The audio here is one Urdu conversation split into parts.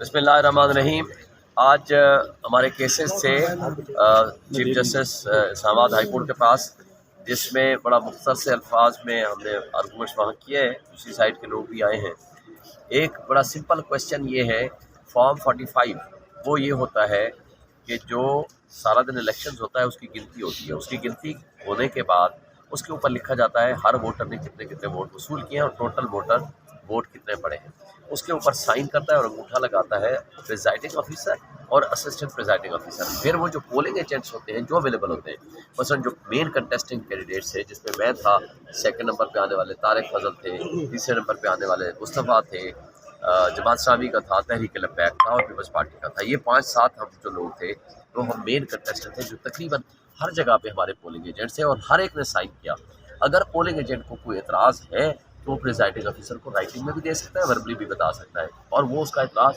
بسم اللہ الرحمن الرحیم۔ آج ہمارے کیسز تھے چیف جسٹس اسلام آباد ہائی کورٹ کے پاس، جس میں بڑا مختصر سے الفاظ میں ہم نے آرگومنٹس وہاں کیے ہیں، دوسری سائڈ کے لوگ بھی آئے ہیں۔ ایک بڑا سمپل کویشچن یہ ہے، فارم 45 وہ یہ ہوتا ہے کہ جو سارا دن الیکشنز ہوتا ہے اس کی گنتی ہوتی ہے، اس کی گنتی ہونے کے بعد اس کے اوپر لکھا جاتا ہے ہر ووٹر نے کتنے ووٹ وصول کیے ہیں اور ٹوٹل ووٹ کتنے پڑے ہیں۔ اس کے اوپر سائن کرتا ہے اور انگوٹھا لگاتا ہے پریزائڈنگ آفیسر اور اسسٹنٹ پریزائڈنگ آفیسر۔ پھر وہ جو پولنگ ایجنٹس ہوتے ہیں جو اویلیبل ہوتے ہیں، مثلاً جو مین کنٹیسٹنگ کینڈیڈیٹس ہیں، جس میں میں تھا، سیکنڈ نمبر پہ آنے والے طارق فضل تھے، تیسرے نمبر پہ آنے والے مصطفیٰ تھے، جماعت اسلامی کا تھا، تحریک لبیک تھا اور پیپلز پارٹی کا تھا۔ یہ 5-7 ہم جو لوگ تھے تو ہم مین کنٹیسٹنٹ تھے، جو تقریباً ہر جگہ پہ ہمارے پولنگ ایجنٹس ہیں اور ہر ایک نے سائن کیا۔ اگر پولنگ ایجنٹ کو کوئی اعتراض ہے تو وہ پریزائڈنگ آفیسر کو رائٹنگ میں بھی دے سکتا ہے، وربلی بھی بتا سکتا ہے، اور وہ اس کا اعتراض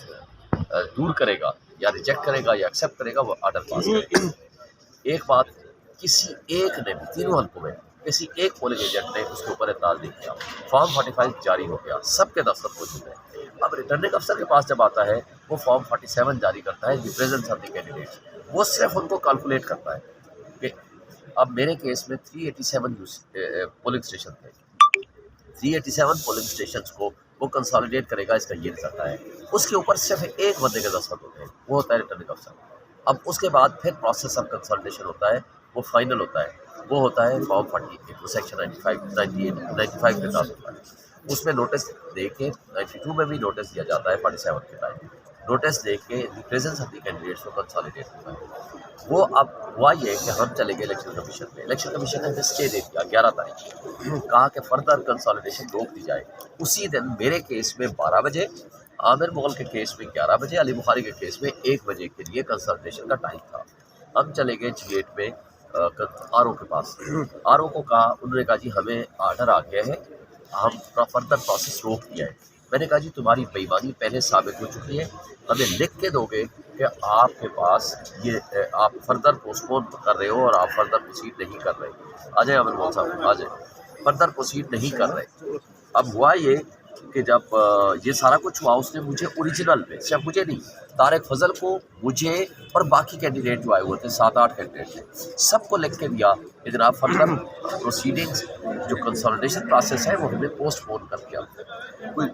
دور کرے گا یا ریجیکٹ کرے گا یا ایکسیپٹ کرے گا، وہ آرڈر پاس کرے گا۔ ایک بات، کسی ایک نے بھی تینوں حلقوں میں کسی ایک پولنگ ایجنٹ نے اس کے اوپر اعتراض نہیں کیا، فارم 45 جاری ہو گیا، سب کے دستخط موجود ہیں۔ اب ریٹرننگ افسر کے پاس جب آتا ہے وہ فارم 47 جاری کرتا ہے، ریپرزینٹس آف دی کینڈیڈیٹس، وہ صرف ان کو کیلکولیٹ کرتا ہے کہ اب میرے کیس میں 387 پولنگ اسٹیشن تھے، 387 پولنگ اسٹیشنز کو وہ کنسالیڈیٹ کرے گا، اس کا یہ رزلٹ ہے۔ اس کے اوپر صرف ایک بندے کے دستخط ہوتے ہیں، وہ ہوتا ہے ریٹرننگ افسر۔ اب اس کے بعد پھر پروسیس آف کنسالیڈیشن ہوتا ہے، وہ فائنل ہوتا ہے، وہ ہوتا ہے فارم 48، وہ سیکشن 95 کے ساتھ ہوتا ہے۔ اس میں نوٹس دے کے 92 میں بھی نوٹس دیا جاتا ہے 47 کے ٹائم، نوٹس دے کے پریزنس آف دی کینڈیڈیٹس کو کنسالیڈیٹ ہوتا ہے۔ وہ اب ہوا یہ کہ ہم چلے گئے الیکشن کمیشن میں، الیکشن کمیشن نے اسٹے دے دیا 11 تاریخ کو، کہا کہ فردر کنسالیڈیشن روک دی جائے۔ اسی دن میرے کیس میں 12 بجے، عامر مغل کے کیس میں 11 بجے، علی بخاری کے کیس میں 1 بجے کے لیے کنسلٹیشن کا ٹائم تھا۔ ہم چلے گئے G8 میں آر او کے پاس، آر او کو کہا، انہوں نے کہا جی ہمیں آرڈر آ گیا ہے، ہم فردر پروسیس روک دیا ہے۔ میں نے کہا جی تمہاری بے ایمانی پہلے ثابت ہو چکی ہے، ہمیں لکھ کے دو گے کہ آپ کے پاس یہ آپ فردر پوسٹ پون کر رہے ہو اور آپ فردر پروسیڈ نہیں کر رہے۔ آ جائیں عامر مغل صاحب، آ جائیں، فردر پروسیڈ نہیں کر رہے۔ اب ہوا یہ کہ جب یہ سارا کچھ ہوا، اس نے مجھے اوریجنل میں، صرف مجھے نہیں، طارق فضل کو، مجھے اور باقی کینڈیڈیٹ جو آئے ہوئے تھے، 7-8 کینڈیڈیٹ تھے، سب کو لکھ کے دیا کہ جناب فردر پروسیڈنگز جو کنسالیڈیشن پروسیس ہے وہ ہمیں پوسٹ پون کر دیا۔ کوئی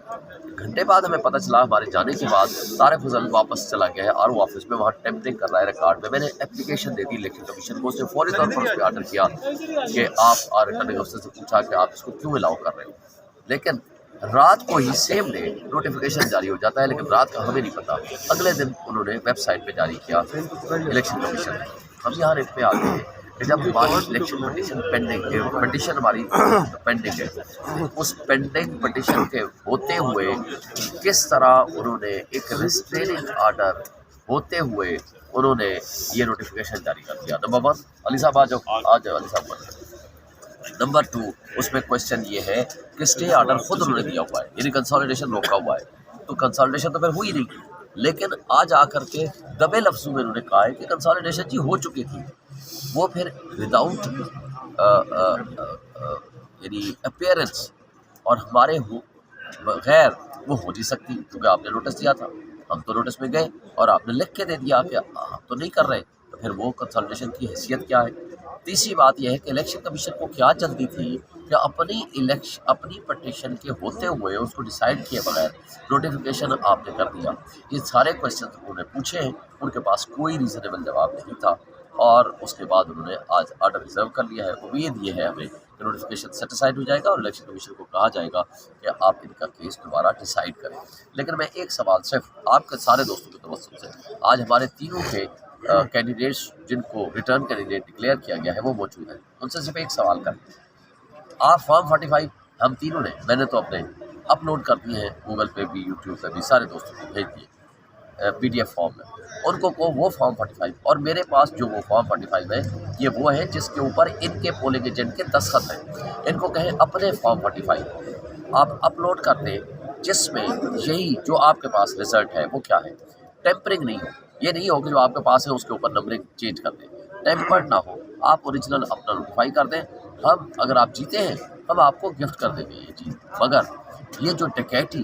گھنٹے بعد ہمیں پتہ چلا، ہمارے جانے کے بعد طارق فضل واپس چلا گیا ہے آر او آفس میں، وہاں ٹیمپرنگ کر رہا ہے ریکارڈ میں۔ میں نے اپلیکیشن دے دی الیکشن کمیشن کو، اس نے فوری طور پر اس پہ آرڈر کیا کہ آپ ریٹرننگ افسر سے پوچھا کہ آپ اس کو کیوں الاؤ کر رہے ہو، لیکن رات کو ہی سیم ڈے نوٹیفیکیشن جاری ہو جاتا ہے، لیکن رات کا ہمیں نہیں پتا۔ اگلے دن انہوں نے ویب سائٹ پہ جاری کیا الیکشن کمیشن نے۔ ہم یہاں ریٹ پہ آتے ہیں کہ جب ہماری الیکشن پٹیشن پینڈنگ ہے، پٹیشن ہماری پینڈنگ ہے، اس پینڈنگ پٹیشن کے ہوتے ہوئے کس طرح انہوں نے ایک ریسٹریننگ آرڈر ہوتے ہوئے انہوں نے یہ نوٹیفیکیشن جاری کر دیا۔ نمبر 1، علی صاحب آ جاؤ علی صاحب۔ نمبر 2، اس میں کویشچن یہ ہے کہ اسٹے آرڈر خود انہوں نے دیا ہوا ہے، یعنی کنسالیڈیشن روکا ہوا ہے، تو کنسالیڈیشن تو پھر ہوئی نہیں، لیکن آج آ کر کے دبے لفظوں میں انہوں نے کہا ہے کہ کنسالیڈیشن جی ہو چکی تھی۔ وہ پھر وداؤٹ یعنی اپیئرنس اور ہمارے بغیر وہ ہو نہیں سکتی، کیونکہ آپ نے نوٹس دیا تھا، ہم تو نوٹس میں گئے اور آپ نے لکھ کے دے دیا کہ ہم تو نہیں کر رہے، تو پھر وہ کنسلٹیشن کی حیثیت کیا ہے؟ تیسری بات یہ ہے کہ الیکشن کمیشن کو کیا جلدی تھی کہ اپنی پٹیشن کے ہوتے ہوئے اس کو ڈیسائیڈ کیے بغیر نوٹیفیکیشن آپ نے کر دیا؟ یہ سارے کویشچن انہوں نے پوچھے ہیں، ان کے پاس کوئی ریزنیبل جواب نہیں تھا، اور اس کے بعد انہوں نے آج آرڈر ریزرو کر لیا ہے۔ امید یہ ہے ہمیں کہ نوٹیفیکیشن سیٹسفائڈ ہو جائے گا اور الیکشن کمیشن کو کہا جائے گا کہ آپ ان کا کیس دوبارہ ڈیسائیڈ کریں۔ لیکن میں ایک سوال صرف آپ کے سارے دوستوں کے توسط سے، آج ہمارے تینوں کے کینڈیڈیٹس جن کو ریٹرن کینڈیڈیٹ ڈکلیئر کیا گیا ہے وہ موجود ہیں، ان سے صرف ایک سوال کریں، آپ فارم 45 ہم تینوں نے، میں نے تو اپنے اپلوڈ کر دیے ہیں گوگل پہ بھی، یوٹیوب پہ بھی، سارے دوستوں کو بھیج دیے PDF فارم میں، ان کو وہ فارم 45 اور میرے پاس جو وہ فارم 45 ہے، یہ وہ ہے جس کے اوپر ان کے پولنگ ایجنٹ کے دستخط ہیں۔ ان کو کہیں اپنے فارم 45 آپ اپلوڈ کر دیں، جس میں یہی جو آپ کے پاس رزلٹ ہے وہ کیا ہے، ٹیمپرنگ نہیں ہو، یہ نہیں ہو کہ جو آپ کے پاس ہے اس کے اوپر نمبرنگ چینج کر دیں، ٹیمپرڈ نہ ہو، آپ اوریجنل اپنا نوٹیفائی کر دیں۔ ہم اگر آپ جیتے ہیں ہم آپ کو گفٹ کر دیں گے یہ چیز، مگر یہ جو ڈکیتی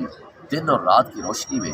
دن اور رات کی روشنی میں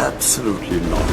Absolutely not.